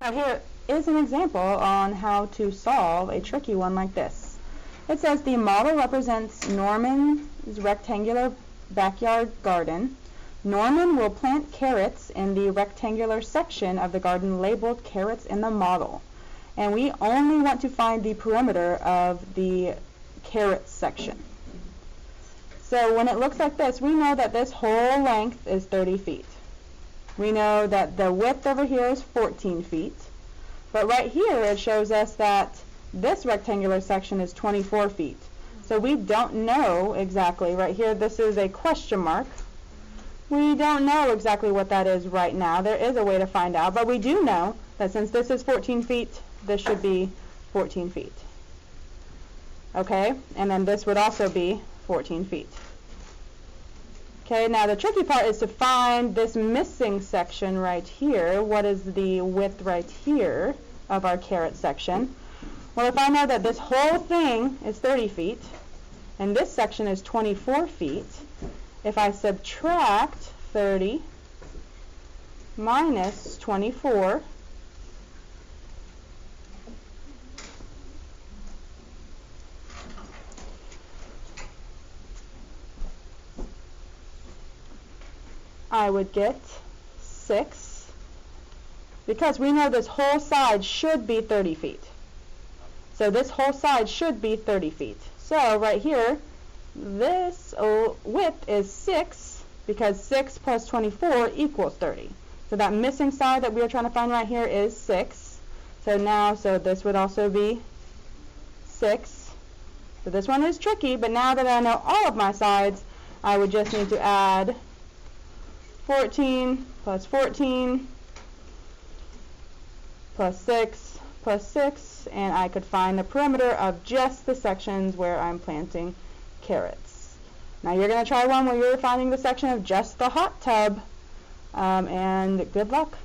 Now here is an example on how to solve a tricky one like this. It says the model represents Norman's rectangular backyard garden. Norman will plant carrots in the rectangular section of the garden labeled carrots in the model. And we only want to find the perimeter of the carrots section. So when it looks like this, we know that this whole length is 30 feet. We know that the width over here is 14 feet. But right here it shows us that this rectangular section is 24 feet. So we don't know exactly. Right here, this is a question mark. We don't know exactly what that is right now. There is a way to find out, but we do know that since this is 14 feet, this should be 14 feet. Okay, and then this would also be 14 feet. Okay, now the tricky part is to find this missing section right here. What is the width right here of our carrot section? Well, if I know that this whole thing is 30 feet, and this section is 24 feet, if I subtract 30 minus 24, I would get 6, because we know this whole side should be 30 feet. So this whole side should be 30 feet. So right here, this width is 6, because 6 plus 24 equals 30. So that missing side that we are trying to find right here is 6. So this would also be 6. So this one is tricky, but now that I know all of my sides, I would just need to add 14 plus 14 plus 6 plus 6, and I could find the perimeter of just the sections where I'm planting carrots. Now you're going to try one where you're finding the section of just the hot tub, and good luck.